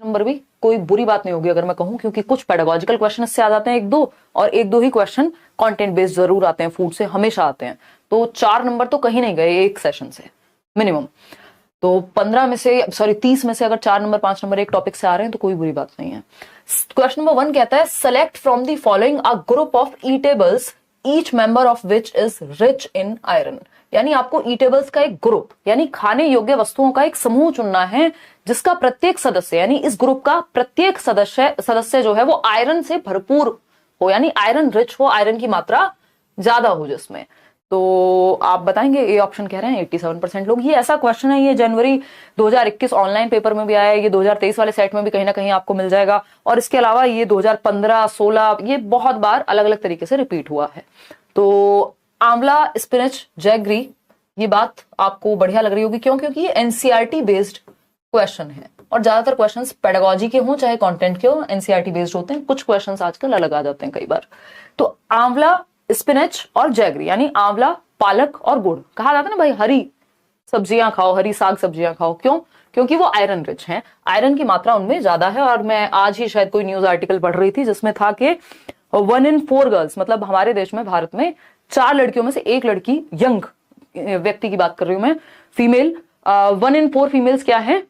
Number भी कोई बुरी बात नहीं होगी अगर मैं कहूं, क्योंकि कुछ पेडागोजिकल क्वेश्चन इससे आ जाते हैं एक दो, और एक दो ही क्वेश्चन कंटेंट बेस्ड जरूर आते हैं, फूड से हमेशा आते हैं। तो 4 नंबर तो कहीं नहीं गए एक सेशन से मिनिमम। तो 15 में से, सॉरी 30 में से अगर 4 नंबर 5 नंबर एक टॉपिक से आ रहे हैं तो कोई बुरी बात नहीं है। क्वेश्चन नंबर 1 कहता है select from the following a group of eatables each member of which is rich in iron. यानी आपको ईटेबल्स का एक ग्रुप यानी खाने योग्य वस्तुओं का एक समूह चुनना है जिसका प्रत्येक सदस्य यानी इस ग्रुप का प्रत्येक सदस्य जो है वो आयरन से भरपूर हो, यानी आयरन रिच हो, आयरन की मात्रा ज्यादा हो जिसमें। तो आप बताएंगे, ए ऑप्शन कह रहे हैं 87% लोग। ये ऐसा क्वेश्चन है, ये जनवरी 2021 ऑनलाइन पेपर में भी आया है, ये 2023 वाले सेट में भी कहीं ना कहीं आपको मिल जाएगा, और इसके अलावा ये 2015, 16 ये बहुत बार अलग अलग तरीके से रिपीट हुआ है। तो आंवला, स्पिनच, जैगरी, ये बात आपको बढ़िया लग रही होगी। क्यों? क्योंकि ये एनसीईआरटी बेस्ड क्वेश्चन है, और ज्यादातर क्वेश्चंस पेडागोजी के हों चाहे कंटेंट के हो, एनसीईआरटी बेस्ड होते हैं। कुछ क्वेश्चंस आजकल अलग आ जाते हैं कई बार। तो आंवला, स्पिनच और जैगरी यानी आंवला, पालक और गुड़। कहा जाता है ना भाई हरी सब्जियां खाओ, हरी साग सब्जियां खाओ। क्यों? क्योंकि वो आयरन रिच हैं, आयरन की मात्रा उनमें ज्यादा है। और मैं आज ही शायद कोई न्यूज आर्टिकल पढ़ रही थी जिसमें था कि 1 in 4 गर्ल्स, मतलब हमारे देश में, भारत में 4 लड़कियों में से 1 लड़की, यंग व्यक्ति की बात कर रही हूं मैं, फीमेल, 1 in 4 फीमेल्स क्या है,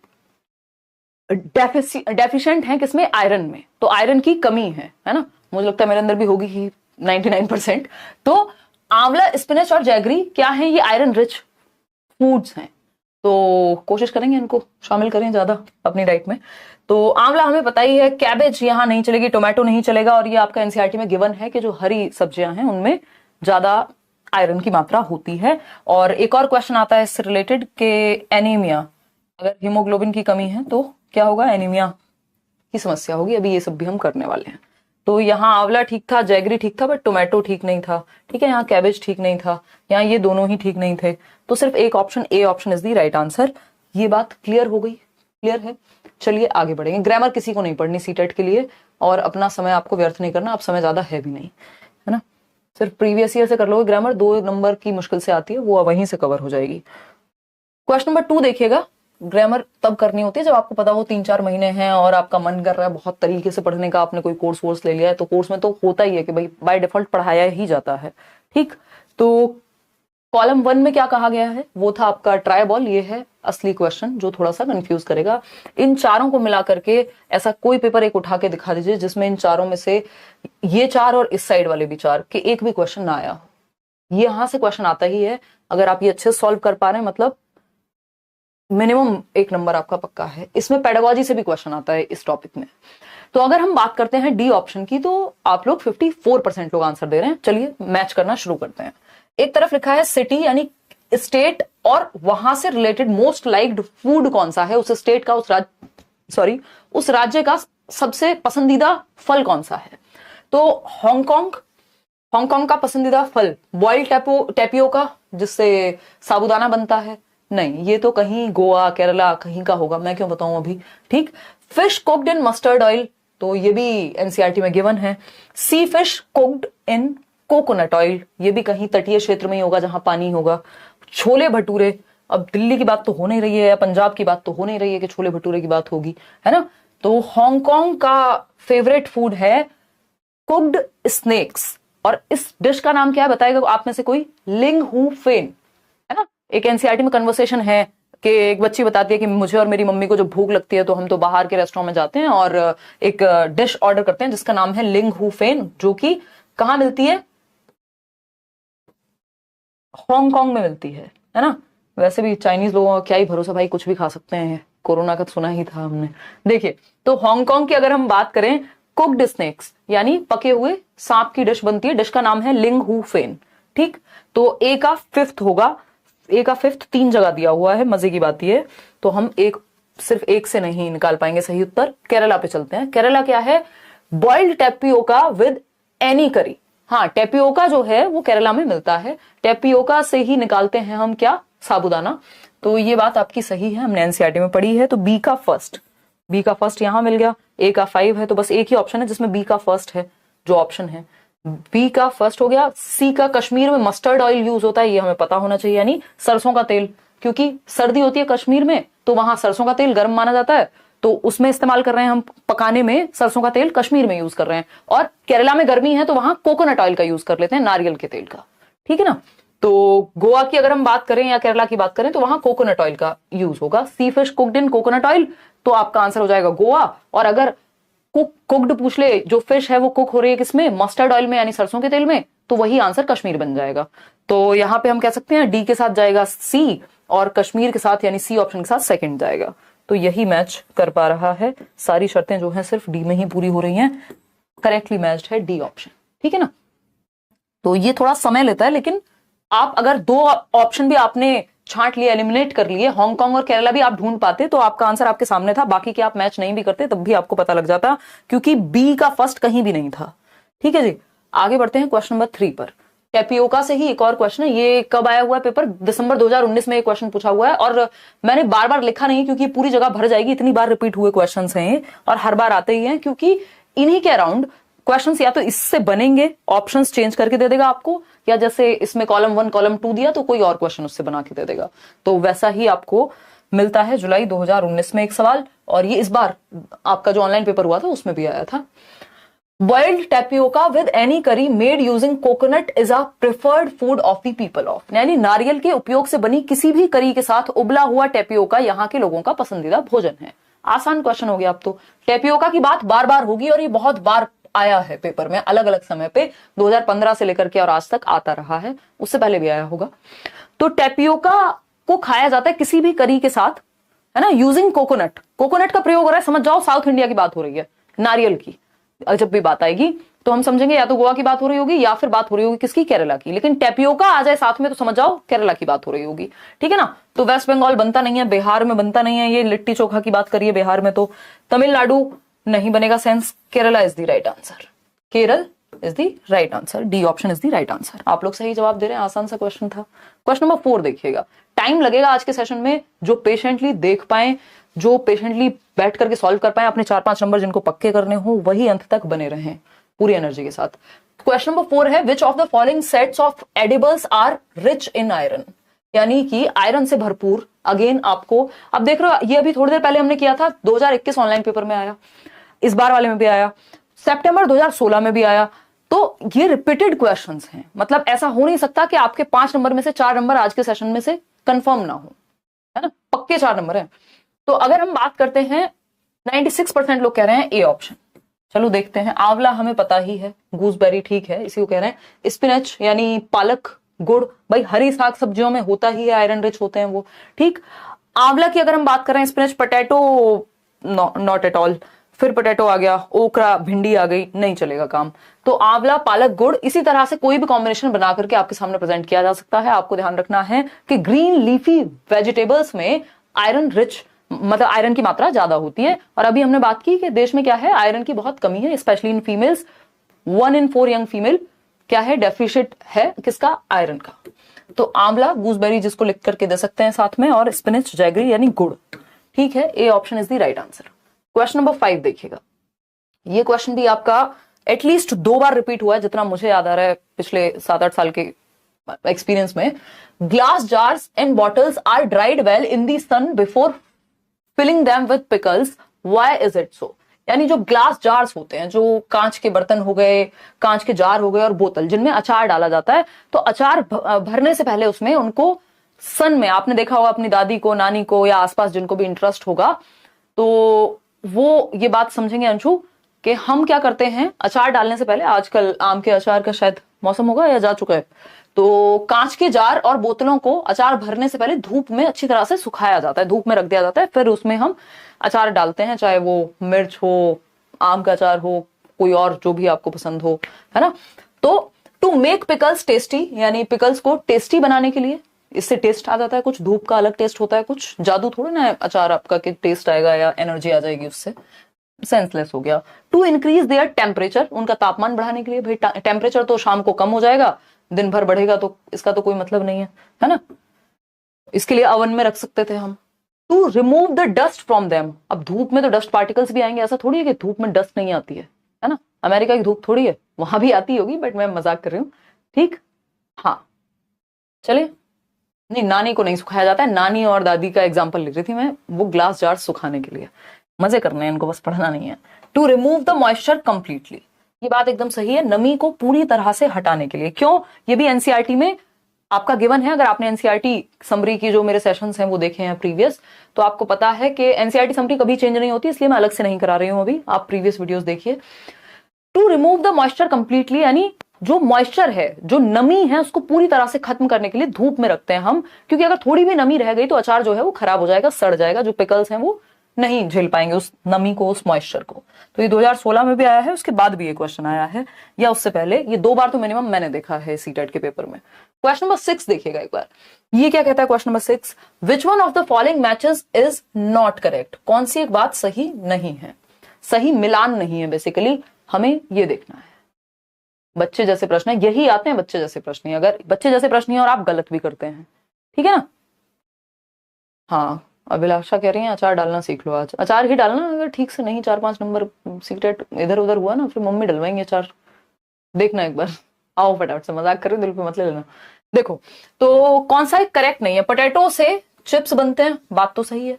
डेफिशिएंट है किसमें, आयरन में। तो आयरन की कमी है ना, मुझे लगता है मेरे अंदर भी होगी ही 99%। तो आंवला, स्पिनच और जैगरी क्या है, ये आयरन रिच फूड्स हैं। तो कोशिश करेंगे इनको शामिल करें ज्यादा अपनी डाइट में। तो आंवला हमें पता ही है, कैबेज यहाँ नहीं चलेगी, टोमेटो नहीं चलेगा, और ये आपका एनसीईआरटी में गिवन है कि जो हरी सब्जियां हैं उनमें ज्यादा आयरन की मात्रा होती है। और एक और क्वेश्चन आता है इससे रिलेटेड के एनीमिया, अगर हीमोग्लोबिन की कमी है तो क्या होगा, एनीमिया की समस्या होगी। अभी ये सब भी हम करने वाले हैं। तो यहाँ आंवला ठीक था, जैगरी ठीक था, बट टोमेटो ठीक नहीं था। ठीक है, यहाँ कैबेज ठीक नहीं था, यहाँ ये दोनों ही ठीक नहीं थे। तो सिर्फ एक option, A option is the right answer. ये बात क्लियर हो गई? क्लियर है? चलिए आगे बढ़ेंगे। ग्रामर किसी को नहीं पढ़नी सीटेट के लिए, और अपना समय आपको व्यर्थ नहीं करना, अब समय ज्यादा है भी नहीं, है ना। सिर्फ प्रीवियस ईयर से कर लोगे ग्रामर, 2 नंबर की मुश्किल से आती है, वो वहीं से कवर हो जाएगी। क्वेश्चन नंबर 2 देखिएगा। ग्रामर तब करनी होती है जब आपको पता हो 3-4 महीने हैं और आपका मन कर रहा है बहुत तरीके से पढ़ने का, आपने कोई कोर्स वोर्स ले लिया है। तो कोर्स में तो होता ही है कि भाई बाय डिफॉल्ट पढ़ाया ही जाता है। ठीक, तो कॉलम 1 में क्या कहा गया है, वो था आपका ट्राई बॉल। ये है असली क्वेश्चन जो थोड़ा सा कंफ्यूज करेगा। इन चारों को मिला करके ऐसा कोई पेपर एक उठा के दिखा दीजिए जिसमें इन चारों में से ये 4 और इस साइड वाले भी 4 के एक भी क्वेश्चन ना आया हो। ये यहां से क्वेश्चन आता ही है। अगर आप ये अच्छे से सॉल्व कर पा रहे हैं, मतलब मिनिमम 1 नंबर आपका पक्का है। इसमें पेडागोजी से भी क्वेश्चन आता है इस टॉपिक में। तो अगर हम बात करते हैं डी ऑप्शन की, तो आप लोग 54% लोग आंसर दे रहे हैं। चलिए मैच करना शुरू करते हैं। एक तरफ लिखा है सिटी यानी स्टेट, और वहां से रिलेटेड मोस्ट लाइक्ड फूड कौन सा है, उस स्टेट का, उस राज्य का सबसे पसंदीदा फल कौन सा है। तो हांगकांग का पसंदीदा फल बॉइल्ड टेपियोका, जिससे साबूदाना बनता है। नहीं, ये तो कहीं गोवा, केरला कहीं का होगा, मैं क्यों बताऊं अभी। ठीक, fish cooked in mustard oil, तो ये भी एनसीईआरटी में गिवन है। Sea fish cooked in coconut oil, ये भी कहीं तटीय क्षेत्र में ही होगा जहां पानी होगा। छोले भटूरे, अब दिल्ली की बात तो हो नहीं रही है या पंजाब की बात तो हो नहीं रही है कि छोले भटूरे की बात होगी, है ना। तो हांगकांग का फेवरेट फूड है कुक्ड स्नेक्स, और इस डिश का नाम क्या है बताएगा आप में से कोई, लिंग हू फेन, है ना। एक एनसीईआरटी में कन्वर्सेशन है कि एक बच्ची बताती है कि मुझे और मेरी मम्मी को जब भूख लगती है तो हम तो बाहर के रेस्टोरेंट में जाते हैं और एक डिश ऑर्डर करते हैं जिसका नाम है लिंग हू फेन, जो कि कहां मिलती है, हांगकांग में मिलती है ना। वैसे भी चाइनीज लोगों का क्या ही भरोसा भाई, कुछ भी खा सकते हैं, कोरोना का तो सुना ही था हमने। देखिए, तो हांगकांग की अगर हम बात करें, कुक्ड स्नेक्स यानी पके हुए सांप की डिश बनती है, डिश का नाम है लिंग हू फेन। ठीक, तो ए का 5th होगा, ए का 5th 3 जगह दिया हुआ है। मजे की बात ये, तो हम सिर्फ एक से नहीं निकाल पाएंगे सही उत्तर। केरला पे चलते हैं। केरला क्या है, बॉइल्ड टेपियोका विद एनी करी। हाँ, टेपियोका जो है वो केरला में मिलता है, टेपियोका से ही निकालते हैं हम क्या, साबूदाना। तो ये बात आपकी सही है, हमने एनसीईआरटी में पढ़ी है। तो बी का फर्स्ट यहां मिल गया। ए का 5 है, तो बस एक ही ऑप्शन है जिसमें बी का फर्स्ट है, जो ऑप्शन है बी का फर्स्ट हो गया। सी का कश्मीर में मस्टर्ड ऑयल यूज होता है, ये हमें पता होना चाहिए, यानी सरसों का तेल, क्योंकि सर्दी होती है कश्मीर में तो वहां सरसों का तेल गर्म माना जाता है। तो उसमें इस्तेमाल कर रहे हैं हम पकाने में सरसों का तेल, कश्मीर में यूज कर रहे हैं। और केरला में गर्मी है तो वहां कोकोनट ऑयल का यूज कर लेते हैं, नारियल के तेल का, ठीक है ना। तो गोवा की अगर हम बात करें या केरला की बात करें तो वहां कोकोनट ऑयल का यूज होगा। Sea fish cooked in coconut oil, तो आपका आंसर हो जाएगा गोवा। और अगर कुक्ड पूछ ले, जो फिश है वो कुक हो रही है किसमें, मस्टर्ड ऑयल में यानी सरसों के तेल में, तो वही आंसर कश्मीर बन जाएगा। तो यहां पे हम कह सकते हैं डी के साथ जाएगा सी, और कश्मीर के साथ यानी सी ऑप्शन के साथ सेकंड जाएगा। तो यही मैच कर पा रहा है, सारी शर्तें जो हैं सिर्फ डी में ही पूरी हो रही हैं, करेक्टली मैच्ड है डी ऑप्शन, ठीक है ना। तो ये थोड़ा समय लेता है, लेकिन आप अगर दो ऑप्शन भी आपने छांट लिए, एलिमिनेट कर लिए, हांगकांग और केरला भी आप ढूंढ पाते तो आपका आंसर आपके सामने था। बाकी के आप मैच नहीं भी करते तब भी आपको पता लग जाता, क्योंकि बी का फर्स्ट कहीं भी नहीं था, ठीक है जी। आगे बढ़ते हैं क्वेश्चन नंबर 3 पर। टेपियोका से ही एक और क्वेश्चन है, ये कब आया हुआ है पेपर, दिसंबर 2019 में ये क्वेश्चन पूछा हुआ है। और मैंने बार बार लिखा नहीं क्योंकि पूरी जगह भर जाएगी, इतनी बार रिपीट हुए क्वेश्चन हैं और हर बार आते ही हैं, क्योंकि इन्हीं के अराउंड क्वेश्चंस या तो इससे बनेंगे, ऑप्शंस चेंज करके दे देगा आपको, या जैसे इसमें कॉलम 1 कॉलम 2 दिया तो कोई और क्वेश्चन उससे बना के दे देगा। तो वैसा ही आपको मिलता है जुलाई 2019 में एक सवाल, और ये इस बार आपका जो ऑनलाइन पेपर हुआ था उसमें भी आया था। बॉइल्ड टैपियोका विद एनी करी made using coconut is a preferred food of the people of, यानी नारियल के उपयोग से बनी किसी भी करी के साथ उबला हुआ टैपियोका यहाँ के लोगों का पसंदीदा भोजन है। आसान क्वेश्चन हो गया। अब तो टैपियोका की बात बार बार होगी, और ये बहुत बार आया है पेपर में अलग अलग समय पे, 2015 से लेकर के और आज तक आता रहा है, उससे पहले भी आया होगा। तो टैपियोका को खाया जाता है किसी भी करी के साथ, है ना, यूजिंग कोकोनट। कोकोनट का प्रयोग हो रहा है, समझ जाओ साउथ इंडिया की बात हो रही है, नारियल की। जब भी बात आएगी तो हम समझेंगे या तो गोवा की बात हो रही होगी या फिर बात हो रही होगी किसकी, केरला की। लेकिन टैपियोका आ जाए साथ में तो समझ जाओ केरला की बात हो रही होगी, ठीक है ना। तो वेस्ट बंगाल बनता नहीं है, बिहार में बनता नहीं है, ये लिट्टी चोखा की बात करिए बिहार में, तो तमिलनाडु नहीं बनेगा sense, Kerala is the right answer, Kerala is the right answer, D option is the right answer. आप लोग सही जवाब दे रहे हैं, आसान सा क्वेश्चन था। क्वेश्चन नंबर 4 देखिएगा, टाइम लगेगा आज के सेशन में, जो पेशेंटली देख पाए, जो पेशेंटली बैठ करके सॉल्व कर पाए, अपने 4-5 नंबर जिनको पक्के करने हो वही अंत तक बने रहें पूरी एनर्जी के साथ। क्वेश्चन नंबर 4 है, which of the following sets of edibles are rich in iron, यानी कि आयरन से भरपूर। अगेन आपको अब देख रहे हो, ये अभी थोड़ी देर पहले हमने किया था, 2021 ऑनलाइन पेपर में आया, इस बार वाले में भी आया, सितंबर 2016 में भी आया। तो ये रिपीटेड क्वेश्चंस हैं, मतलब ऐसा हो नहीं सकता कि आपके 5 नंबर में से 4 नंबर आज के सेशन में से कंफर्म ना हो, है ना, पक्के 4 नंबर हैं। तो अगर हम बात करते हैं, 96% लोग कह रहे हैं ए ऑप्शन। चलो देखते हैं, आंवला हमें पता ही है, गूसबेरी ठीक है, इसी को कह रहे हैं। स्पिनच यानी पालक, गुड़, भाई हरी साग सब्जियों में होता ही है, आयरन रिच होते हैं वो, ठीक। आंवला की अगर हम बात करें, spinach, potato not at all, फिर पोटैटो आ गया, ओकरा, भिंडी आ गई, नहीं चलेगा काम। तो आंवला, पालक, गुड़, इसी तरह से कोई भी कॉम्बिनेशन बना करके आपके सामने प्रेजेंट किया जा सकता है। आपको ध्यान रखना है कि ग्रीन लीफी वेजिटेबल्स में आयरन रिच, मतलब आयरन की मात्रा ज्यादा होती है। और अभी हमने बात की कि देश में क्या है, आयरन की बहुत कमी है, specially in females. 1 in 4 young female क्या है, डेफिशिएंट है किसका, आयरन का। तो आंवला, गूसबेरी जिसको लिख करके दे सकते हैं साथ में, और स्पिनच, जैगरी यानी गुड़, ठीक है, A option is the right answer. Question number 5 देखिएगा, ये क्वेश्चन भी आपका एटलीस्ट 2 बार रिपीट हुआ है, जितना मुझे याद आ रहा है पिछले 7-8 साल के एक्सपीरियंस में। Glass jars and bottles are dried well in the sun before filling them with pickles, why is it so, यानी जो ग्लास जार्स होते हैं, जो कांच के बर्तन हो गए, कांच के जार हो गए और बोतल जिनमें अचार डाला जाता है, तो अचार भरने से पहले उसमें उनको सन में, आपने देखा होगा अपनी दादी को, नानी को, या आसपास जिनको भी इंटरेस्ट होगा, तो वो ये बात समझेंगे अंशु कि हम क्या करते हैं, अचार डालने से पहले, आजकल आम के अचार का शायद मौसम होगा या जा चुका है, तो कांच के जार और बोतलों को अचार भरने से पहले धूप में अच्छी तरह से सुखाया जाता है, धूप में रख दिया जाता है, फिर उसमें हम अचार डालते हैं, चाहे वो मिर्च हो, आम का अचार हो, कोई और जो भी आपको पसंद हो, है ना। तो टू मेक पिकल्स टेस्टी, यानी पिकल्स को टेस्टी बनाने के लिए, इससे टेस्ट आ जाता है, कुछ धूप का अलग टेस्ट होता है, कुछ जादू थोड़ा ना है अचार आपका कि टेस्ट आएगा या एनर्जी आ जाएगी उससे, सेंसलेस हो गया। टू इंक्रीज देयर टेम्परेचर, उनका तापमान बढ़ाने के लिए, भाई टेम्परेचर तो शाम को कम हो जाएगा, दिन भर बढ़ेगा, तो इसका तो कोई मतलब नहीं है ना, इसके लिए अवन में रख सकते थे हम। To remove the dust from them, अब धूप में तो डस्ट पार्टिकल्स भी आएंगे, ऐसा थोड़ी है कि धूप में डस्ट नहीं आती है ना, अमेरिका की धूप थोड़ी है, वहां भी आती होगी, बट मैं मजाक कर रही हूँ, ठीक। हाँ चलिए, नहीं नानी को नहीं सुखाया जाता है, नानी और दादी का एग्जाम्पल ले रही थी मैं, वो ग्लास जार सुखाने के लिए। मजे करने हैं इनको, बस पढ़ना नहीं है। To remove the moisture completely, ये बात एकदम सही है, नमी को पूरी तरह से हटाने के लिए। क्यों? ये भी एनसीईआरटी में आपका गिवन है। अगर आपने एनसीईआरटी समरी की जो मेरे सेशंस हैं वो देखे हैं प्रीवियस, तो आपको पता है कि एनसीईआरटी समरी कभी चेंज नहीं होती, इसलिए मैं अलग से नहीं करा रही हूं अभी, आप प्रीवियस वीडियोस देखिए। To remove the moisture completely, यानी जो मॉइस्चर है, जो नमी है, उसको पूरी तरह से खत्म करने के लिए धूप में रखते हैं हम, क्योंकि अगर थोड़ी भी नमी रह गई तो अचार जो है वो खराब हो जाएगा, सड़ जाएगा, जो पिकल्स हैं वो नहीं झेल पाएंगे उस नमी को, उस मॉइस्चर को। तो ये 2016 में भी आया है, उसके बाद भी ये क्वेश्चन आया है, या उससे पहले, ये 2 बार तो मिनिमम मैंने देखा है सीटेट के पेपर में। क्वेश्चन नंबर 6 देखिएगा एक बार, ये क्या कहता है question number 6, which one of the following matches is not correct, कौन सी एक बात सही नहीं है, सही मिलान नहीं है, बेसिकली हमें ये देखना है। बच्चे जैसे प्रश्न है, यही आते हैं बच्चे जैसे प्रश्न, अगर बच्चे जैसे प्रश्न है और आप गलत भी करते हैं, ठीक है ना। हाँ, अभिलाषा कह रही है अचार डालना सीख लो, आज अचार ही डालना, अगर ठीक से नहीं 4-5 नंबर सीक्रेट इधर उधर हुआ ना, फिर मम्मी डलवाएंगे अचार, देखना एक बार। आओ फटाफट से, मजाक कर रही हूँ, दिल पे मत ले लेना। देखो, तो कौन सा करेक्ट नहीं है, पोटैटो से चिप्स बनते हैं, बात तो सही है,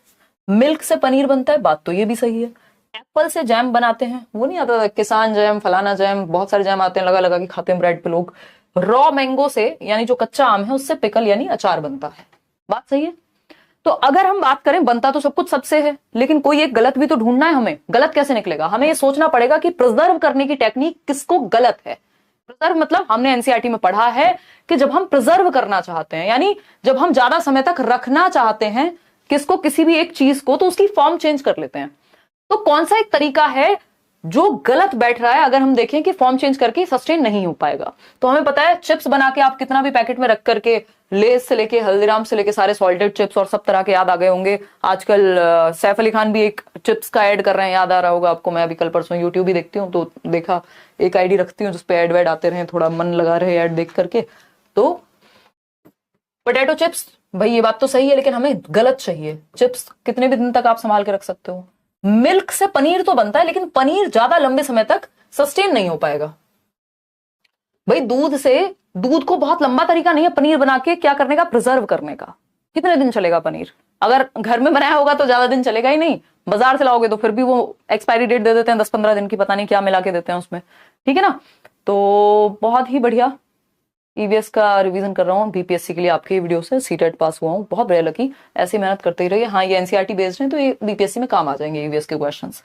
मिल्क से पनीर बनता है, बात तो ये भी सही है, एप्पल से जैम बनाते हैं, वो नहीं आता किसान जैम, फलाना जैम, बहुत सारे जैम आते हैं, लगा लगा के खाते हैं ब्रेड पे लोग। रॉ मैंगो से, यानी जो कच्चा आम है, उससे पिकल यानी अचार बनता है, बात सही है। तो अगर हम बात करें, बनता तो सब कुछ सबसे है, लेकिन कोई एक गलत भी तो ढूंढना है हमें। गलत कैसे निकलेगा, हमें ये सोचना पड़ेगा कि प्रिजर्व करने की टेक्निक किसको गलत है। प्रिजर्व मतलब हमने एनसीईआरटी में पढ़ा है कि जब हम प्रिजर्व करना चाहते हैं, यानी जब हम ज्यादा समय तक रखना चाहते हैं किसको, किसी भी एक चीज को, तो उसकी फॉर्म चेंज कर लेते हैं। तो कौन सा एक तरीका है जो गलत बैठ रहा है, अगर हम देखें कि फॉर्म चेंज करके सस्टेन नहीं हो पाएगा। तो हमें पता है चिप्स बना के आप कितना भी पैकेट में रख करके, लेस से लेके हल्दीराम से लेके सारे सॉल्टेड चिप्स और सब तरह के याद आ गए होंगे। आजकल सैफ अली खान भी एक चिप्स का ऐड कर रहे हैं, याद आ रहा होगा आपको। मैं अभी कल परसों यूट्यूब भी देखती हूँ, तो देखा, एक आईडी रखती हूँ जिसपे ऐड वैड आते रहे, थोड़ा मन लगा रहे ऐड देख करके। तो पोटैटो चिप्स, भाई ये बात तो सही है, लेकिन हमें गलत चाहिए। चिप्स कितने भी दिन तक आप संभाल के रख सकते हो। मिल्क से पनीर तो बनता है, लेकिन पनीर ज्यादा लंबे समय तक सस्टेन नहीं हो पाएगा। भाई दूध से, दूध को बहुत लंबा तरीका नहीं है पनीर बना के क्या करने का, प्रिजर्व करने का। कितने दिन चलेगा पनीर? अगर घर में बनाया होगा तो ज्यादा दिन चलेगा ही नहीं, बाजार से लाओगे तो फिर भी वो एक्सपायरी डेट दे देते हैं 10-15 दिन की, पता नहीं क्या मिला के देते हैं उसमें, ठीक है ना। तो बहुत ही बढ़िया, ईवीएस का रिवीजन कर रहा हूँ बीपीएससी के लिए, आपके वीडियो से सीटेट पास हुआ हूँ, बहुत बढ़िया लगी। ऐसी मेहनत करते ही रहिए। हाँ, ये एनसीईआरटी बेस्ड है, तो ये बीपीएससी में काम आ जाएंगे ईवीएस के क्वेश्चंस।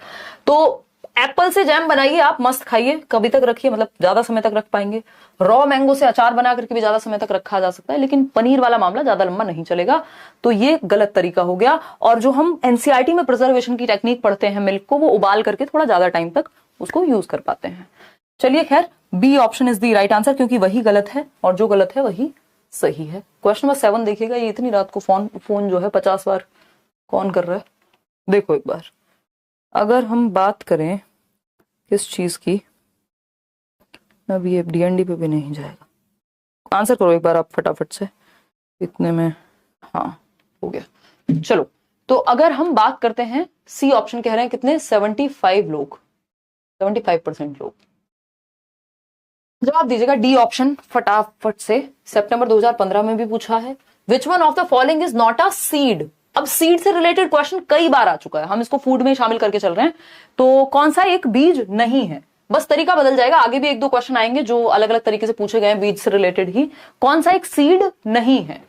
तो एप्पल से जैम बनाइए आप, मस्त खाइए, कभी तक रखिए, मतलब ज्यादा समय तक रख पाएंगे। रॉ मैंगो से अचार बना करके भी ज्यादा समय तक रखा जा सकता है, लेकिन पनीर वाला मामला ज्यादा लंबा नहीं चलेगा। तो ये गलत तरीका हो गया। और जो हम एनसीईआरटी में प्रिजर्वेशन की टेक्निक पढ़ते हैं, मिल्क को वो उबाल करके थोड़ा ज्यादा टाइम तक उसको यूज कर पाते हैं। चलिए खैर, B option is the right answer, क्योंकि वही गलत है और जो गलत है वही सही है। क्वेश्चन नंबर 7 देखिएगा। ये इतनी रात को फोन जो है 50 बार कौन कर रहा है, देखो एक बार। अगर हम बात करें किस चीज की, अब ये डीएनडी पे भी नहीं जाएगा। आंसर करो एक बार आप फटाफट से, इतने में। हाँ, हो गया। चलो, तो अगर हम बात करते हैं, सी ऑप्शन कह रहे हैं कितने, 75 लोग, 75% लोग। जवाब दीजिएगा डी ऑप्शन फटाफट से। सितंबर 2015 में भी पूछा है, विच one of the following is not a seed. अब सीड से रिलेटेड क्वेश्चन कई बार आ चुका है, हम इसको फूड में शामिल करके चल रहे हैं। तो कौन सा एक बीज नहीं है, बस तरीका बदल जाएगा। आगे भी 1-2 क्वेश्चन आएंगे जो अलग अलग तरीके से पूछे गए बीज से रिलेटेड ही। कौन सा एक सीड नहीं है,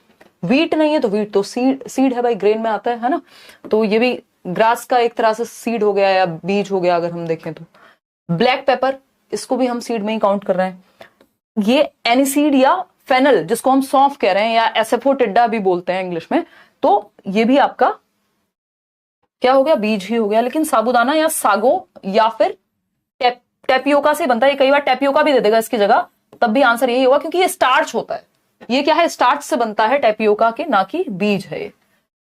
वीट नहीं है तो वीट तो सीड है भाई, ग्रेन में आता है ना। तो ये भी ग्रास का एक तरह से सीड हो गया या बीज हो गया अगर हम देखें तो। ब्लैक पेपर, इसको भी हम सीड में ही काउंट कर रहे हैं। ये एनिसीड या फेनल, जिसको हम सौंफ कह रहे हैं या एसेफोटिडा भी बोलते हैं इंग्लिश में, तो ये भी आपका क्या हो गया, बीज ही हो गया। लेकिन साबूदाना या सागो या फिर टेपियोका से बनता है। कई बार टेपियोका भी दे देगा इसकी जगह, तब भी आंसर यही होगा, क्योंकि ये स्टार्च होता है। ये क्या है, स्टार्च से बनता है टेपियोका के, ना कि बीज है।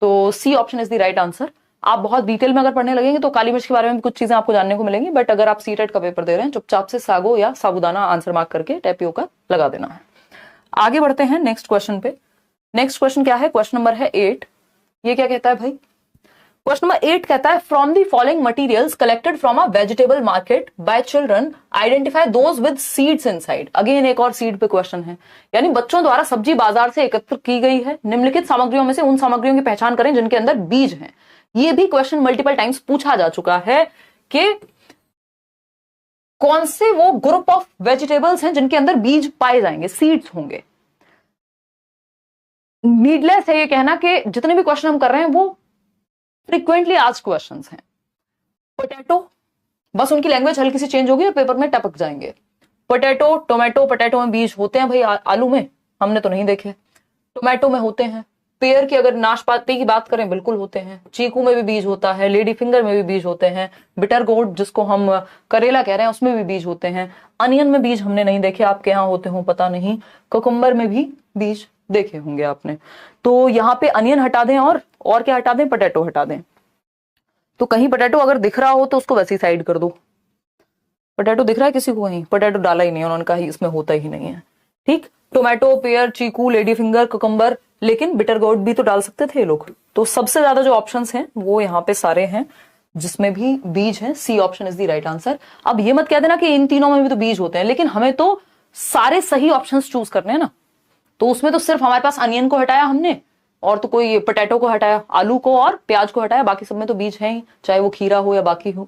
तो C option is the right answer. आप बहुत डिटेल में अगर पढ़ने लगेंगे तो काली मिर्च के बारे में भी कुछ चीजें आपको जानने को मिलेंगी, बट अगर आप सीटेट का पेपर दे रहे हैं, चुपचाप से सागो या साबूदाना आंसर मार्क करके टेपियोका लगा देना है। आगे बढ़ते हैं नेक्स्ट क्वेश्चन पे। नेक्स्ट क्वेश्चन क्या है, क्वेश्चन नंबर है 8। ये क्या कहता है भाई, क्वेश्चन नंबर 8 कहता है, from the following materials collected from a vegetable market bye children identify those with seeds inside. Again एक और सीड पे क्वेश्चन है, यानी बच्चों द्वारा सब्जी बाजार से एकत्र की गई है, निम्नलिखित सामग्रियों में से उन सामग्रियों की पहचान करें जिनके अंदर बीज हैं। ये भी क्वेश्चन मल्टीपल टाइम्स पूछा जा चुका है कि कौन से वो ग्रुप ऑफ वेजिटेबल्स हैं जिनके अंदर बीज पाए जाएंगे, सीड्स होंगे। नीडलेस है ये कहना कि जितने भी क्वेश्चन हम कर रहे हैं वो फ्रीक्वेंटली आस्क्ड क्वेश्चंस हैं। पोटैटो, बस उनकी लैंग्वेज हल्की सी चेंज होगी और पेपर में टपक जाएंगे। पोटैटो, टोमेटो, पोटैटो में बीज होते हैं भाई, आलू में हमने तो नहीं देखे, टोमेटो में होते हैं। पेयर की अगर नाशपाती की बात करें बिल्कुल होते हैं, चीकू में भी बीज होता है, लेडी फिंगर में भी बीज होते हैं, बिटर गोर्ड जिसको हम करेला कह रहे हैं उसमें भी बीज होते हैं। अनियन में बीज हमने नहीं देखे, आपके यहाँ होते हो पता नहीं। कुकुम्बर में भी बीज देखे होंगे आपने। तो यहाँ पे अनियन हटा दें और क्या हटा दें, पोटैटो हटा दें। तो कहीं पोटैटो अगर दिख रहा हो तो उसको वैसी साइड कर दो। पोटैटो दिख रहा है किसी को? कहीं पोटैटो डाला ही नहीं, उन्होंने कहा इसमें होता ही नहीं है। ठीक, टोमेटो, पेयर, चीकू, लेडी फिंगर, कुकुम्बर, लेकिन बिटर गोर्ड भी तो डाल सकते थे लोग। तो सबसे ज्यादा जो ऑप्शंस हैं वो यहाँ पे सारे हैं जिसमें भी बीज है। C option is the right answer. अब ये मत कह देना कि इन तीनों में भी तो बीज होते हैं, लेकिन हमें तो सारे सही ऑप्शंस चूज करने हैं ना। तो उसमें तो सिर्फ हमारे पास अनियन को हटाया हमने, और तो कोई पोटैटो को हटाया, आलू को और प्याज को हटाया, बाकी सब में तो बीज है ही, चाहे वो खीरा हो या बाकी हो।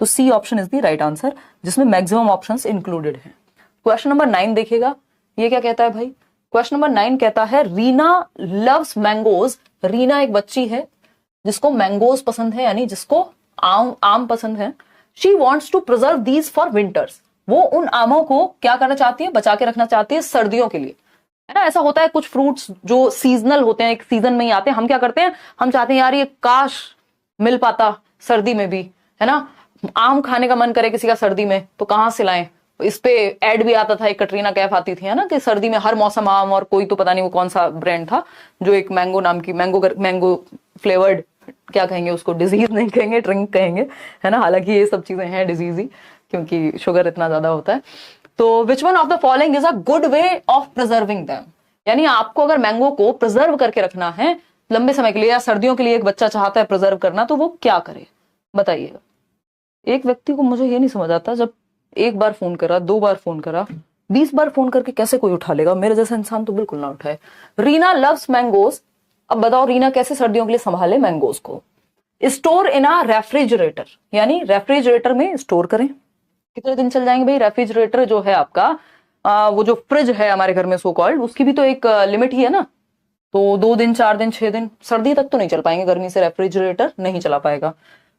तो C option is the right answer, जिसमें मैक्सिमम ऑप्शंस इंक्लूडेड हैं। क्वेश्चन नंबर 9 देखिएगा, ये क्या कहता है भाई? क्वेश्चन नंबर 9 कहता है रीना लव्स मैंगोज। रीना एक बच्ची है जिसको मैंगोज पसंद है, यानी जिसको आम पसंद है। She wants to preserve these for winters. वो उन आमों को क्या करना चाहती है? बचा के रखना चाहती है सर्दियों के लिए, है ना। ऐसा होता है कुछ फ्रूट्स जो सीजनल होते हैं, एक सीजन में ही आते हैं। हम क्या करते हैं, हम चाहते हैं यार ये काश मिल पाता सर्दी में भी, है ना। आम खाने का मन करे किसी का सर्दी में तो कहां से लाएं? इस पे एड भी आता था, एक कटरीना कैफ आती थी, है ना, कि सर्दी में हर मौसम आम, और कोई तो पता नहीं वो कौन सा ब्रांड था जो एक मैंगो नाम की, मैंगो फ्लेवर्ड, क्या कहेंगे उसको, डिजीज नहीं कहेंगे, ड्रिंक कहेंगे, है ना। हालांकि ये सब चीजें हैं डिजीज ही, क्योंकि शुगर इतना ज्यादा होता है। तो विच one of the following is a good way of preserving them. यानी आपको अगर मैंगो को प्रिजर्व करके रखना है लंबे समय के लिए, या सर्दियों के लिए एक बच्चा चाहता है प्रिजर्व करना, तो वो क्या करे बताइएगा। एक व्यक्ति को मुझे ये नहीं समझ आता, जब एक बार फोन करा, 2 बार फोन करा, 20 बार फोन करके कैसे कोई उठा लेगा? मेरे जैसा इंसान तो बिल्कुल ना उठाए। Reena loves mangoes. अब बताओ रीना कैसे सर्दियों के लिए संभाले मैंगोज को? स्टोर इन अ रेफ्रिजरेटर, यानी रेफ्रिजरेटर में स्टोर करें। कितने दिन चल जाएंगे भाई? रेफ्रिजरेटर जो है आपका, वो जो फ्रिज है हमारे घर में सो कॉल्ड, उसकी भी तो एक लिमिट ही है ना। तो 2 दिन, 4 दिन, 6 दिन, सर्दी तक तो नहीं चल पाएंगे, गर्मी से रेफ्रिजरेटर नहीं चला पाएगा।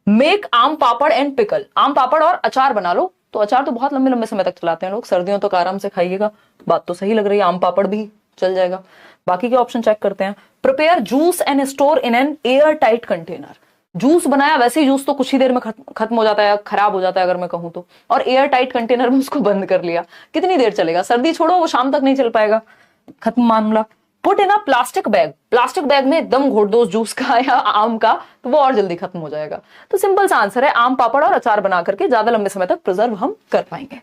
मेक आम पापड़ एंड पिकल। आम पापड़ और अचार बना लो। तो अचार तो बहुत लंबे लंबे समय तक चलाते हैं लोग, सर्दियों तक आराम से खाइएगा। बात तो सही लग रही है, आम पापड़ भी चल जाएगा। बाकी के ऑप्शन चेक करते हैं। Prepare juice and store in an air tight container. Juice बनाया, वैसे ही जूस तो कुछ ही देर में खत्म हो जाता है, खराब हो जाता है अगर मैं कहूं तो, और एयर टाइट कंटेनर में उसको बंद कर लिया। कितनी देर चलेगा? सर्दी छोड़ो, वो शाम तक नहीं चल पाएगा, खत्म मामला। Put in a plastic bag. Plastic bag में दम घोट दो जूस का या आम का, तो वो और जल्दी खत्म हो जाएगा। तो सिंपल सा आंसर है, आम पापड़ और अचार बना करके ज्यादा लंबे समय तक प्रिजर्व हम कर पाएंगे।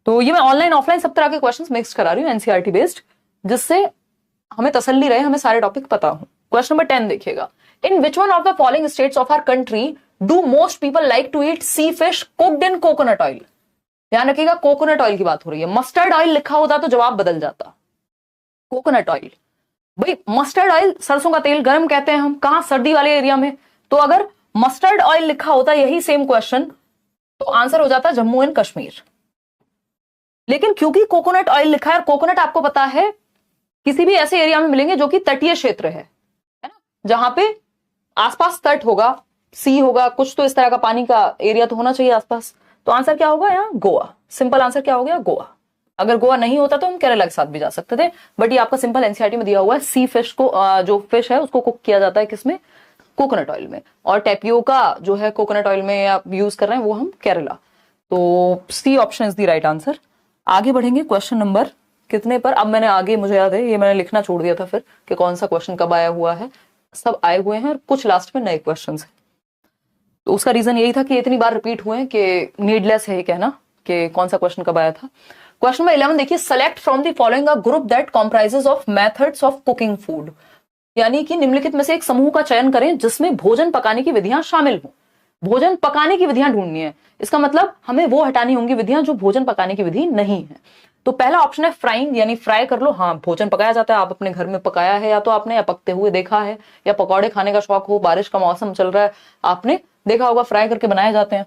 तो ये मैं ऑनलाइन ऑफलाइन सब तरह के क्वेश्चंस मिक्स करा रही हूँ, एनसीईआरटी बेस्ड, जिससे हमें तसल्ली रहे, हमें सारे टॉपिक पता हो। क्वेश्चन नंबर 10 देखिएगा। In which one of the following states of our country do most people like to eat sea fish cooked in coconut oil? ध्यान रखिएगा, कोकोनट ऑयल की बात हो रही है। मस्टर्ड ऑयल लिखा होता तो जवाब बदल जाता। कोकोनट ऑयल, भाई मस्टर्ड ऑयल सरसों का तेल, गर्म कहते हैं हम, कहां? सर्दी वाले एरिया में। तो अगर मस्टर्ड ऑयल लिखा होता यही सेम क्वेश्चन, तो आंसर हो जाता जम्मू एंड कश्मीर। लेकिन क्योंकि कोकोनट ऑयल लिखा है, और कोकोनट आपको पता है किसी भी ऐसे एरिया में मिलेंगे जो कि तटीय क्षेत्र है ना, जहां पे आसपास तट होगा, सी होगा, कुछ तो इस तरह का पानी का एरिया तो होना चाहिए आसपास। तो आंसर क्या होगा यहाँ? गोवा। सिंपल आंसर क्या हो गया? गोवा। अगर गोवा नहीं होता तो हम केरला के साथ भी जा सकते थे, बट ये आपका सिंपल एनसीईआरटी में दिया हुआ है। सी फिश को, जो फिश है उसको कुक किया जाता है किसमें? कोकोनट ऑयल में। और टेपियोका जो है कोकोनट ऑयल में आप यूज कर रहे हैं, वो हम केरला। तो C option is the right answer. आगे बढ़ेंगे क्वेश्चन नंबर कितने पर? अब मैंने आगे, मुझे याद है ये मैंने लिखना छोड़ दिया था फिर कि कौन सा क्वेश्चन कब आया हुआ है। सब आए हुए हैं और कुछ लास्ट में नए क्वेश्चन हैं। तो उसका रीजन यही था कि इतनी बार रिपीट हुए कि नीडलेस है ये कहना कि कौन सा क्वेश्चन कब आया था। क्वेश्चन नंबर 11 देखिए। Select from the following a group that comprises of methods of cooking food. यानी कि निम्नलिखित में से एक समूह का चयन करें जिसमें भोजन पकाने की विधियां शामिल हों। भोजन पकाने की विधियां ढूंढनी है, इसका मतलब हमें वो हटानी होंगी विधियां जो भोजन पकाने की विधि नहीं है। तो पहला ऑप्शन है फ्राइंग, यानी फ्राई कर लो। हाँ, भोजन पकाया जाता है, आप अपने घर में पकाया है या तो आपने, या पकते हुए देखा है, या पकौड़े खाने का शौक हो, बारिश का मौसम चल रहा है, आपने देखा होगा फ्राई करके बनाए जाते हैं।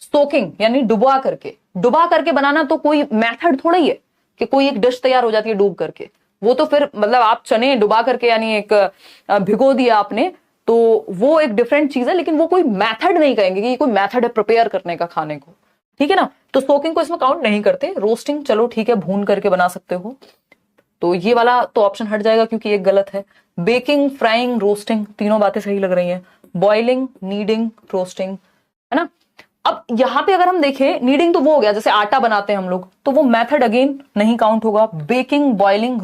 सोकिंग यानी डुबा करके बनाना, तो कोई मेथड थोड़ा ही है कि कोई एक डिश तैयार हो जाती है डूब करके। वो तो फिर मतलब आप चने डुबा करके यानी एक भिगो दिया आपने, तो वो एक डिफरेंट चीज है, लेकिन वो कोई मेथड नहीं कहेंगे कि ये कोई मेथड है प्रिपेयर करने का खाने को, ठीक है ना। तो सोकिंग को इसमें काउंट नहीं करते। रोस्टिंग चलो ठीक है, भून करके बना सकते हो, तो ये वाला तो ऑप्शन हट जाएगा क्योंकि एक गलत है। बेकिंग, फ्राइंग, रोस्टिंग, तीनों बातें सही लग रही हैं। बॉइलिंग, नीडिंग, रोस्टिंग, है ना। अब यहां पे अगर हम देखें, नीडिंग तो वो हो गया जैसे आटा बनाते हैं हम लोग, तो वो मेथड अगेन नहीं काउंट होगा। बेकिंग, बॉइलिंग,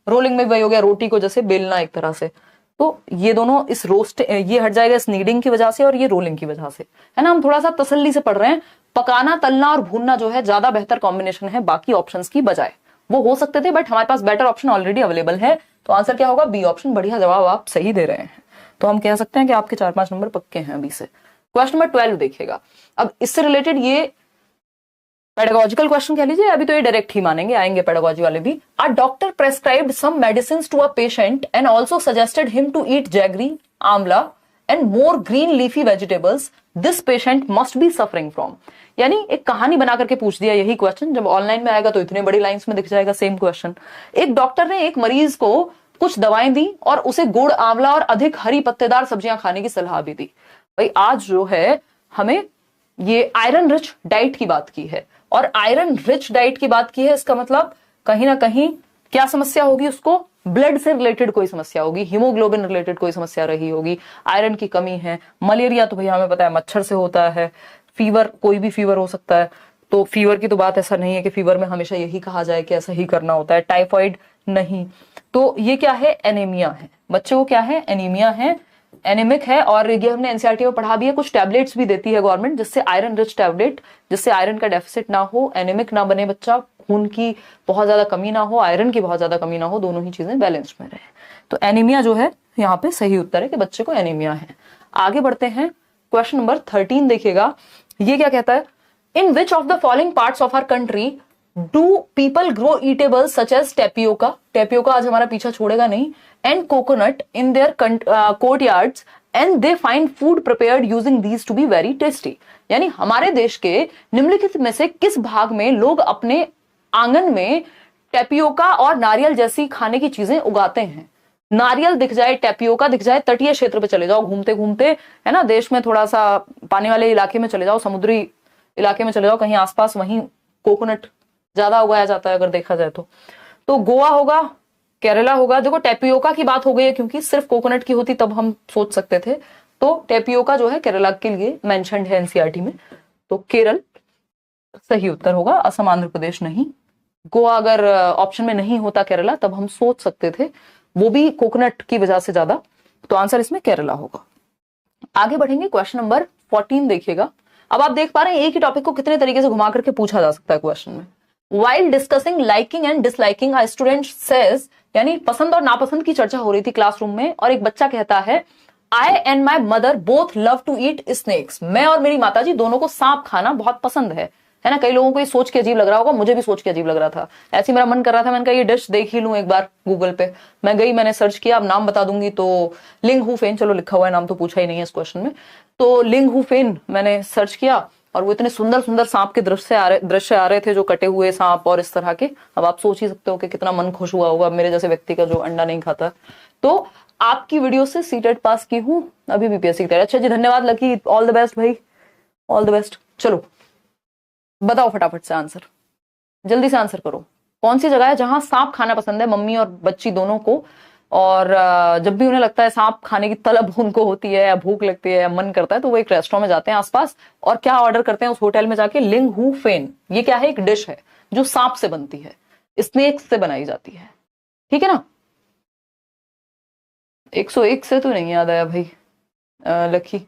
रोलिंग में वही हो गया रोटी को जैसे बेलना एक तरह से, तो ये दोनों इस रोस्ट ये हट जाएगा इस नीडिंग की वजह से और ये रोलिंग की वजह से, है ना। हम थोड़ा सा तसल्ली से पढ़ रहे हैं। पकाना, तलना और भूनना जो है ज्यादा बेहतर कॉम्बिनेशन है बाकी ऑप्शंस की बजाय। वो हो सकते थे बट हमारे पास बेटर ऑप्शन ऑलरेडी अवेलेबल है, तो आंसर क्या होगा, बी ऑप्शन। बढ़िया जवाब, आप सही दे रहे हैं। तो हम कह सकते हैं कि आपके 4-5 नंबर पक्के हैं अभी से। क्वेश्चन नंबर 12 देखिएगा। अब इससे रिलेटेड ये पेडागोजिकल क्वेश्चन कह लीजिए, अभी तो ये डायरेक्ट ही मानेंगे, आएंगे पेडागोजी वाले भी। A doctor prescribed some medicines to a patient and also suggested him to eat jaggery, amla and more green leafy vegetables. This patient must be suffering from. यानी एक कहानी बना करके पूछ दिया यही क्वेश्चन। जब ऑनलाइन में आएगा तो इतने बड़ी लाइंस में दिख जाएगा सेम क्वेश्चन। एक डॉक्टर ने एक मरीज को कुछ दवाएं दी और उसे गुड़, आंवला और अधिक हरी पत्तेदार सब्जियां खाने की सलाह भी दी। भाई आज जो है हमें ये आयरन रिच डाइट की बात की है, और आयरन रिच डाइट की बात की है, इसका मतलब कहीं ना कहीं क्या समस्या होगी उसको, ब्लड से रिलेटेड कोई समस्या होगी, हीमोग्लोबिन रिलेटेड कोई समस्या रही होगी, आयरन की कमी है। मलेरिया तो भैया हमें पता है मच्छर से होता है, फीवर कोई भी फीवर हो सकता है, तो फीवर की तो बात ऐसा नहीं है कि फीवर में हमेशा यही कहा जाए कि ऐसा ही करना होता है। टाइफाइड नहीं, तो ये क्या है, एनीमिया है। बच्चे को क्या है, एनीमिया है, एनेमिक है। और ये हमने एनसीईआरटी में पढ़ा भी है, कुछ टैबलेट्स भी देती है गवर्नमेंट, जिससे आयरन रिच टैबलेट, जिससे आयरन का डेफिसिट ना हो, एनेमिक ना बने बच्चा, खून की बहुत ज्यादा कमी ना हो, आयरन की बहुत ज्यादा कमी ना हो, दोनों ही चीजें बैलेंस में रहे। तो एनीमिया जो है यहाँ पे सही उत्तर है कि बच्चे को एनीमिया है। आगे बढ़ते हैं, क्वेश्चन नंबर 13 देखिएगा। ये क्या कहता है, in which of the following parts of our country do people grow eatables such as tapioca. Tapioca आज हमारा पीछा छोड़ेगा नहीं। And coconut in their courtyards and they find food prepared using these to be very tasty. यानी हमारे देश के निम्नलिखित में से किस भाग में लोग अपने आंगन में टेपियोका और नारियल जैसी खाने की चीजें उगाते हैं। नारियल दिख जाए, टेपियोका दिख जाए, तटीय क्षेत्र पे चले जाओ घूमते घूमते, है ना, देश में थोड़ा सा पानी वाले इलाके में चले जाओ, समुद्री इलाके में चले जाओ कहीं आसपास, वहीं कोकोनट ज्यादा उगाया जाता है अगर देखा जाए तो गोवा होगा, केरला होगा। देखो टेपियोका की बात हो गई है क्योंकि सिर्फ कोकोनट की होती तब हम सोच सकते थे, तो टेपियोका जो है केरला के लिए मेंशन्ड है एनसीईआरटी में, तो केरल सही उत्तर होगा, असम आंध्र प्रदेश नहीं। गोवा अगर ऑप्शन में नहीं होता केरला, तब हम सोच सकते थे, वो भी कोकोनट की वजह से ज्यादा, तो आंसर इसमें केरला होगा। आगे बढ़ेंगे, क्वेश्चन नंबर 14 देखिएगा। अब आप देख पा रहे हैं एक ही टॉपिक को कितने तरीके से घुमा करके पूछा जा सकता है क्वेश्चन में। While discussing liking and disliking, a student says, यानी पसंद और नापसंद की चर्चा हो रही थी क्लासरूम में, और एक बच्चा कहता है I and my mother both love to eat snakes। मैं और मेरी माताजी दोनों को सांप खाना बहुत पसंद है ना। कई लोगों को ये सोच के अजीब लग रहा होगा, मुझे भी सोच के अजीब लग रहा था। ऐसे मेरा मन कर रहा था, मैंने कहा ये डिश देख ही लूं एक बार गूगल पे। मैं गई, मैंने सर्च किया, अब नाम बता दूंगी तो लिंग हू फेन, चलो लिखा हुआ है, नाम तो पूछा ही नहीं है इस क्वेश्चन में, तो लिंग हू फेन मैंने सर्च किया और वो इतने सुंदर सुंदर सांप के दृश्य आ रहे थे, जो कटे हुए सांप और इस तरह के। अब आप सोच ही सकते हो कि कितना मन खुश हुआ होगा मेरे जैसे व्यक्ति का जो अंडा नहीं खाता। तो आपकी वीडियो से सीटेट पास की हूं, अभी बीपीएससी की तैयारी। अच्छा जी, धन्यवाद लकी, ऑल द बेस्ट भाई, ऑल द बेस्ट। चलो बताओ फटाफट से आंसर, जल्दी से आंसर करो। कौन सी जगह है जहां सांप खाना पसंद है मम्मी और बच्ची दोनों को, और जब भी उन्हें लगता है सांप खाने की तलब उनको होती है या भूख लगती है या मन करता है, तो वो एक रेस्टोरेंट में जाते हैं आसपास और क्या ऑर्डर करते हैं उस होटल में जाके, लिंग हू फेन। ये क्या है, एक डिश है जो सांप से बनती है, स्नेक से बनाई जाती है, ठीक है ना। 101 से तो नहीं याद आया भाई लकी,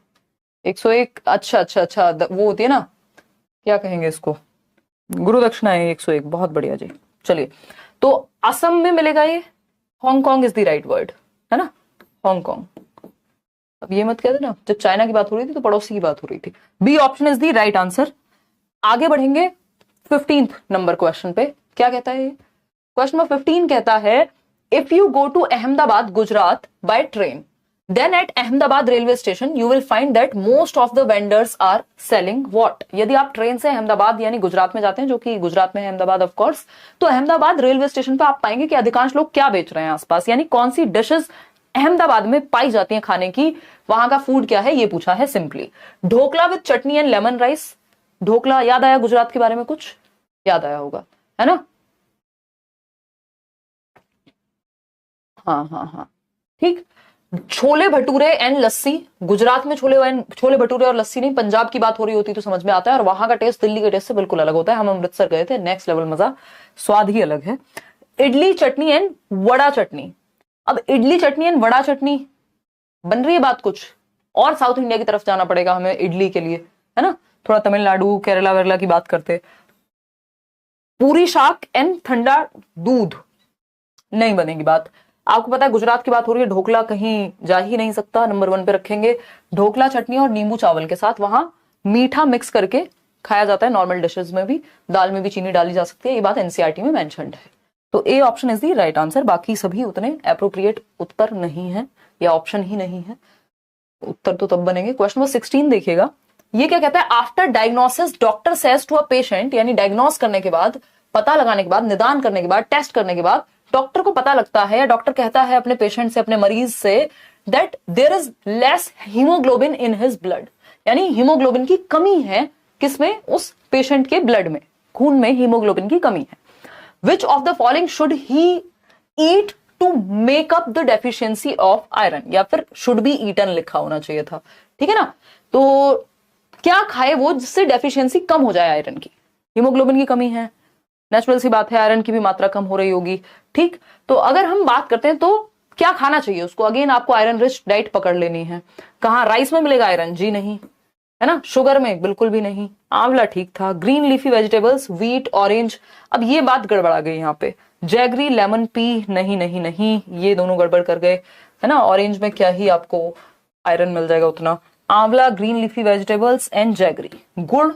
101, अच्छा वो होती है ना, क्या कहेंगे इसको, गुरु दक्षिणा है 101, बहुत बढ़िया जी। चलिए, तो असम में मिलेगा ये, Hong Kong is the right word, है ना, हांगकांग। अब ये मत कह देना, जब चाइना की बात हो रही थी तो पड़ोसी की बात हो रही थी। B option is the right answer. आगे बढ़ेंगे 15th नंबर क्वेश्चन पे। क्या कहता है? क्वेश्चन नंबर 15 कहता है if you go to Ahmedabad Gujarat by train then at Ahmedabad railway station you will find that most of the vendors are selling what? यदि आप ट्रेन से अहमदाबाद यानी गुजरात में जाते हैं, जो कि गुजरात में है अहमदाबाद ऑफ कोर्स, तो अहमदाबाद रेलवे स्टेशन पे आप पाएंगे कि अधिकांश लोग क्या बेच रहे हैं आसपास, यानी कौन सी डिशेस अहमदाबाद में पाई जाती हैं खाने की, वहां का फूड क्या है, ये पूछा है simply. Dhokla with chutney and lemon rice. Dhokla याद आया गुजरात के बारे में, कुछ याद आया होगा, है ना? हाँ, ठीक। छोले भटूरे एंड लस्सी। गुजरात में छोले भटूरे और लस्सी नहीं, पंजाब की बात हो रही होती तो समझ में आता है, और वहां का टेस्ट दिल्ली के टेस्ट से बिल्कुल अलग होता है। हम अमृतसर गए थे, नेक्स्ट लेवल मजा, स्वाद ही अलग है। इडली चटनी एंड वड़ा चटनी। अब इडली चटनी एंड वड़ा चटनी बन रही है बात कुछ और, साउथ इंडिया की तरफ जाना पड़ेगा हमें इडली के लिए, है ना? थोड़ा तमिलनाडु केरला वेरला की बात करते। पूरी शाक एंड ठंडा दूध, नहीं बनेगी बात। आपको पता है गुजरात की बात हो रही है, ढोकला कहीं जा ही नहीं सकता, नंबर 1 पे रखेंगे। ढोकला चटनी और नींबू चावल के साथ वहां मीठा मिक्स करके खाया जाता है, नॉर्मल डिशेस में भी, दाल में भी चीनी डाली जा सकती है, ये बात एनसीईआरटी में मेंशन्ड है। तो A option is the right answer. बाकी सभी उतने एप्रोप्रिएट उत्तर नहीं है, या ऑप्शन ही नहीं है, उत्तर तो तब बनेंगे। क्वेश्चन नंबर 16 देखिएगा, ये क्या कहता है? After diagnosis doctor says to a patient, यानी डायग्नोस करने के बाद, पता लगाने के बाद, निदान करने के बाद, टेस्ट करने के बाद डॉक्टर को पता लगता है, या डॉक्टर कहता है अपने पेशेंट से, अपने मरीज से, that there is less haemoglobin in his blood, यानी हीमोग्लोबिन की कमी है किसमें? उस पेशेंट के ब्लड में, खून में हीमोग्लोबिन की कमी है। Which of the following should he eat to make up the deficiency of iron, या फिर शुड बी ईटन लिखा होना चाहिए था, ठीक है ना? तो क्या खाए वो जिससे डेफिशिएंसी कम हो जाए आयरन की? हीमोग्लोबिन की कमी है, नेचुरल सी बात है, आयरन की भी मात्रा कम हो रही होगी, ठीक। तो अगर हम बात करते हैं तो क्या खाना चाहिए उसको, अगेन आपको आयरन रिच डाइट पकड़ लेनी है। कहां? राइस में मिलेगा आयरन? जी नहीं, है ना? शुगर में? बिल्कुल भी नहीं। आंवला ठीक था। Green leafy vegetables, wheat, orange, अब ये बात गड़बड़ा गई यहाँ पे। जैगरी, लेमन, पी, नहीं नहीं नहीं, ये दोनों गड़बड़ कर गए, है ना? ऑरेंज में क्या ही आपको आयरन मिल जाएगा उतना। आंवला, green leafy vegetables and jaggery, गुड़,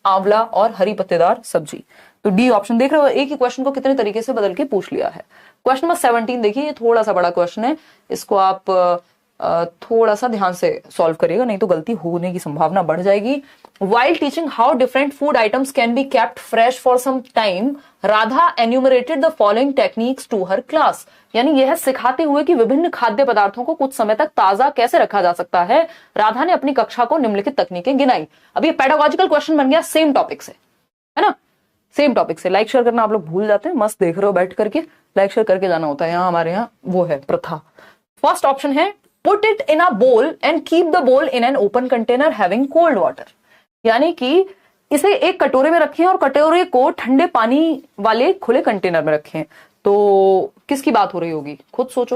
आंवला और हरी पत्तेदार सब्जी। तो डी ऑप्शन देख रहे हो, एक ही क्वेश्चन को कितने तरीके से बदल के पूछ लिया है। क्वेश्चन नंबर 17 देखिए, ये थोड़ा सा बड़ा क्वेश्चन है, इसको आप थोड़ा सा ध्यान से सॉल्व करिएगा, नहीं तो गलती होने की संभावना बढ़ जाएगी। While teaching how different food items can be kept fresh for some time, Radha enumerated the following techniques to her class। यानी यह सिखाते हुए कि विभिन्न खाद्य पदार्थों को कुछ समय तक ताजा कैसे रखा जा सकता है, राधा ने अपनी कक्षा को निम्नलिखित तकनीकें गिनाई। अब ये पेडागोजिकल क्वेश्चन बन गया सेम टॉपिक से, है ना? सेम टॉपिक से। लाइक शेयर करना आप लोग भूल जाते हैं, मस्त देख रहे हो बैठ करके, लाइक शेयर करके जाना होता है, यहाँ हमारे यहाँ वो है प्रथा। फर्स्ट ऑप्शन है पुट इट इन अ बोल एंड कीप द बोल in an open container having cold water, यानी कि इसे एक कटोरे में रखें और कटोरे को ठंडे पानी वाले खुले कंटेनर में रखें। तो किसकी बात हो रही होगी, खुद सोचो।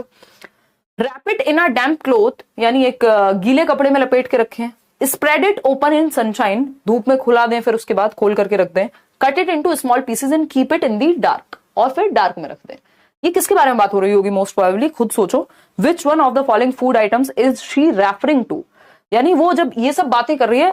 Wrap it in a damp cloth, यानी एक गीले कपड़े में लपेट के रखें। Spread it open in sunshine, धूप में खुला दें, फिर उसके बाद खोल करके रख दें। Cut it into small pieces and keep it in the Dark, और फिर डार्क में रख दें। ये किसके बारे में बात हो रही होगी मोस्ट प्रोबेबली, खुद सोचो। Which one of the following food items is she referring to, यानी वो जब ये सब बातें कर रही है,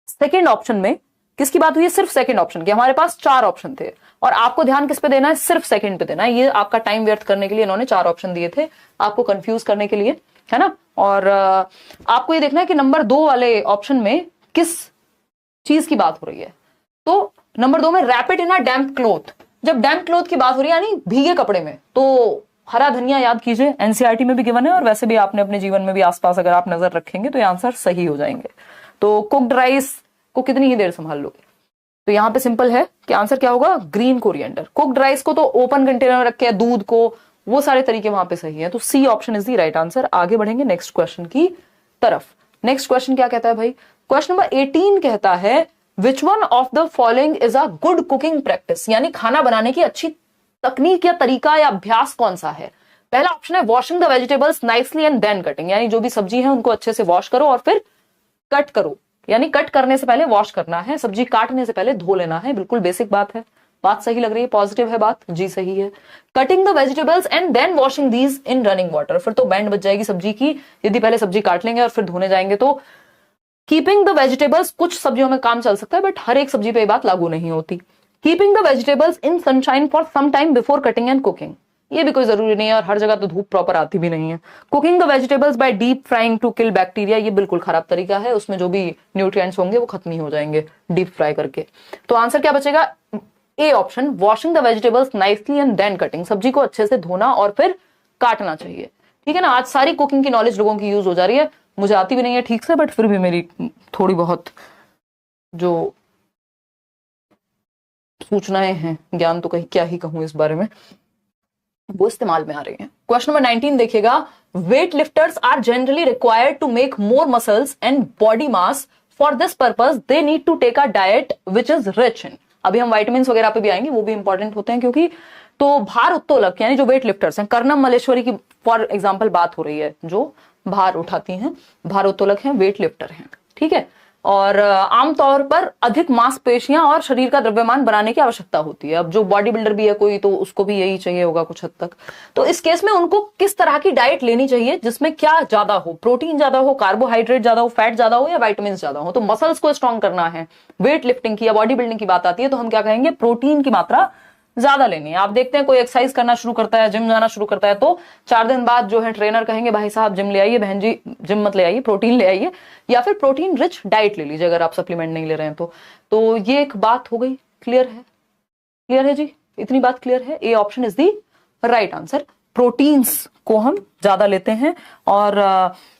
सेकेंड ऑप्शन में किसकी बात हुई है? सिर्फ सेकंड ऑप्शन की। हमारे पास 4 ऑप्शन थे और आपको ध्यान किस पे देना है? सिर्फ सेकंड पे देना है। ये आपका टाइम व्यर्थ करने के लिए इन्होंने 4 ऑप्शन दिए थे, आपको कंफ्यूज करने के लिए, है ना? और आपको ये देखना है कि नंबर 2 वाले ऑप्शन में किस चीज की बात हो रही है। तो नंबर 2 में wrap it in a damp cloth, जब डैम्प क्लोथ की बात हो रही है यानी भीगे कपड़े में, तो हरा धनिया याद कीजिए, एनसीईआरटी में भी गिवन है और वैसे भी आपने अपने जीवन में भी आसपास अगर आप नजर रखेंगे तो ये आंसर सही हो जाएंगे। तो कुक्ड राइस को कितनी ही देर संभाल लोगे? तो यहाँ पे सिंपल है कि आंसर क्या होगा? Green coriander. कुक्ड राइस को तो ओपन कंटेनर में रखे, दूध को, वो सारे तरीके वहां पे सही है। तो C option is the right answer. आगे बढ़ेंगे नेक्स्ट क्वेश्चन की तरफ। नेक्स्ट क्वेश्चन क्या कहता है भाई? क्वेश्चन नंबर 18 कहता है विच one of the following is a good cooking practice, यानी खाना बनाने की अच्छी तकनीक या तरीका या अभ्यास कौन सा है? पहला ऑप्शन है washing the vegetables nicely and then cutting, यानी जो भी सब्जी है उनको अच्छे से वॉश करो और फिर कट करो, यानी कट करने से पहले वॉश करना है, सब्जी काटने से पहले धो लेना है। बिल्कुल बेसिक बात है, बात सही लग रही है, पॉजिटिव है बात, जी सही है। Cutting the vegetables and then washing these in running water, फिर तो बैंड बच जाएगी सब्जी की यदि पहले सब्जी काट लेंगे और फिर धोने जाएंगे तो। कीपिंग द वेजिटेबल्स, कुछ सब्जियों में काम चल सकता है बट हर एक सब्जी पे बात लागू नहीं होती। Keeping the vegetables in sunshine for some time before cutting and cooking, ये भी कोई जरूरी नहीं है और हर जगह तो धूप प्रॉपर आती भी नहीं है। Cooking the vegetables by deep frying to kill bacteria, ये बिल्कुल खराब तरीका है, उसमें जो भी न्यूट्रिएंट्स होंगे वो खत्म ही हो जाएंगे डीप फ्राई करके। तो आंसर क्या बचेगा, A option, washing the vegetables nicely and then cutting, सब्जी को अच्छे से धोना और फिर काटना चाहिए। ठीक है ना, आज सारी कुकिंग की नॉलेज लोगों की यूज हो जा रही है, मुझे आती भी नहीं है ठीक से, बट फिर भी मेरी थोड़ी बहुत जो सूचनाएं हैं, ज्ञान तो कहीं क्या ही कहूं इस बारे में, वो इस्तेमाल में आ रही हैं। क्वेश्चन नंबर 19 देखिएगा, weight lifters are generally required to make more muscles and body mass, for this purpose they need to take a diet which is rich in, अभी हम वाइटामिन वगैरह पे भी आएंगे, वो भी इंपॉर्टेंट होते हैं क्योंकि, तो भार उत्तोलक यानी जो वेट लिफ्टर्स हैं, कर्णम मल्लेश्वरी की फॉर एग्जांपल बात हो रही है, जो भार उठाती हैं, भार उत्तोलक हैं, वेट लिफ्टर हैं। ठीक है, और आमतौर पर अधिक मांसपेशियां और शरीर का द्रव्यमान बनाने की आवश्यकता होती है। अब जो बॉडी बिल्डर भी है कोई, तो उसको भी यही चाहिए होगा कुछ हद तक। तो इस केस में उनको किस तरह की डाइट लेनी चाहिए जिसमें क्या ज्यादा हो, प्रोटीन ज्यादा हो, कार्बोहाइड्रेट ज्यादा हो, फैट ज्यादा हो या विटामिन ज्यादा हो। तो मसल्स को स्ट्रॉन्ग करना है, वेट लिफ्टिंग की या बॉडी बिल्डिंग की बात आती है तो हम क्या कहेंगे, प्रोटीन की मात्रा ज्यादा लेनी है। आप देखते हैं कोई एक्सरसाइज करना शुरू करता है, जिम जाना शुरू करता है, तो 4 दिन बाद जो है ट्रेनर कहेंगे भाई साहब जिम ले आइए, बहन जी जिम मत ले आइए, प्रोटीन ले आइए, या फिर प्रोटीन रिच डाइट ले लीजिए अगर आप सप्लीमेंट नहीं ले रहे हैं तो ये एक बात हो गई। क्लियर है, क्लियर है जी, इतनी बात क्लियर है। A option is the right answer, proteins को हम ज्यादा लेते हैं।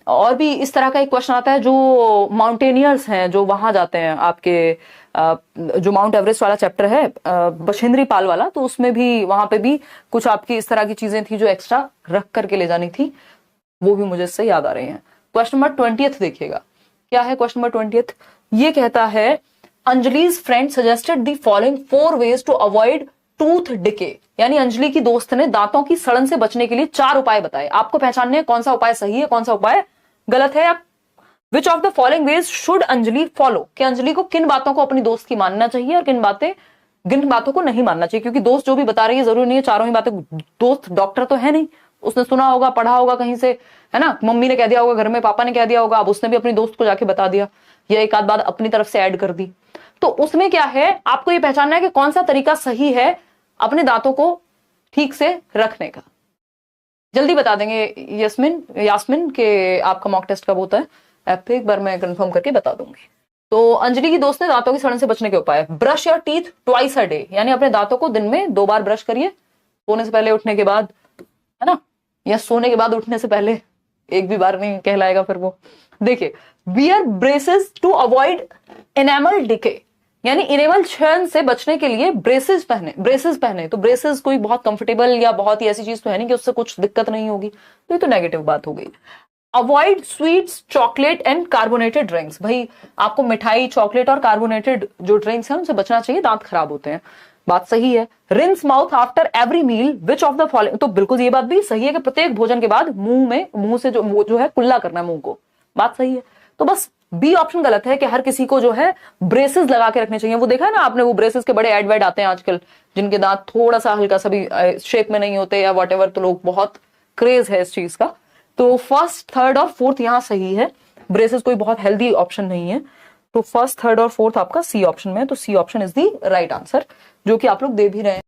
और भी इस तरह का एक क्वेश्चन आता है, जो माउंटेनियर्स हैं जो वहां जाते हैं, आपके जो माउंट एवरेस्ट वाला चैप्टर है बछेंद्री पाल वाला, तो उसमें भी वहां पे भी कुछ आपकी इस तरह की चीजें थी जो एक्स्ट्रा रख करके ले जानी थी, वो भी मुझे इससे याद आ रही हैं। क्वेश्चन नंबर 20 देखिएगा, क्या है क्वेश्चन नंबर 20, ये कहता है अंजलि's friend suggested the following 4 ways to avoid tooth decay, यानी अंजलि की दोस्त ने दांतों की सड़न से बचने के लिए 4 उपाय बताए। आपको पहचानने हैं कौन सा उपाय सही है, कौन सा उपाय गलत है। Which of the following veg should Anjali follow, कि अंजलि को किन बातों को अपनी दोस्त की मानना चाहिए और किन बातों को नहीं मानना चाहिए, क्योंकि दोस्त जो भी बता रही है जरूरी नहीं है चारों ही बातें, दोस्त डॉक्टर तो है नहीं, उसने सुना होगा, पढ़ा होगा कहीं से, है ना, मम्मी ने कह दिया होगा, घर में पापा ने कह दिया होगा, अब उसने भी अपनी दोस्त को जाके बता दिया, या एक आध बात अपनी तरफ से ऐड कर दी। तो उसमें क्या है, आपको ये पहचानना है कि कौन सा तरीका सही है अपने दांतों को ठीक से रखने का। जल्दी बता देंगे यास्मिन के आपका मॉक टेस्ट कब होता है, ऐप पे एक बार मैं कंफर्म करके बता दूंगी। तो अंजलि की दोस्त ने दांतों की सड़न से बचने के उपाय, brush your teeth twice a day, यानी अपने दांतों को दिन में 2 बार ब्रश करिए, सोने से पहले, उठने के बाद, है ना, या सोने के बाद उठने से पहले, एक भी बार नहीं कहलाएगा फिर वो। देखिए, wear braces to avoid enamel decay, यानी इनेमल क्षरण से बचने के लिए ब्रेसेस पहने। तो ब्रेसेस कोई बहुत कंफर्टेबल या बहुत ही ऐसी चीज तो है नहीं कि उससे कुछ दिक्कत नहीं होगी, तो ये तो नेगेटिव बात हो गई। Avoid sweets, chocolate and carbonated drinks, भाई आपको मिठाई, चॉकलेट और कार्बोनेटेड जो ड्रिंक्स हैं उनसे बचना चाहिए, दांत खराब होते हैं, बात सही है। Rinse mouth after every meal, which of the following, तो बिल्कुल ये बात भी सही है कि प्रत्येक भोजन के बाद मुंह से जो है कुल्ला करना है मुंह को, बात सही है। तो बस बी ऑप्शन गलत है कि हर किसी को जो है ब्रेसेस लगा के रखने चाहिए। वो देखा है ना आपने, वो ब्रेसेस के बड़े एड वेड आते हैं आजकल, जिनके दांत थोड़ा सा हल्का सा भी शेप में नहीं होते या वॉटेवर, तो लोग बहुत क्रेज है इस चीज का। तो फर्स्ट, थर्ड और फोर्थ यहां सही है, ब्रेसेस कोई बहुत हेल्दी ऑप्शन नहीं है, तो फर्स्ट, थर्ड और फोर्थ आपका सी ऑप्शन में है, तो C option is the right answer, जो कि आप लोग दे भी रहे हैं।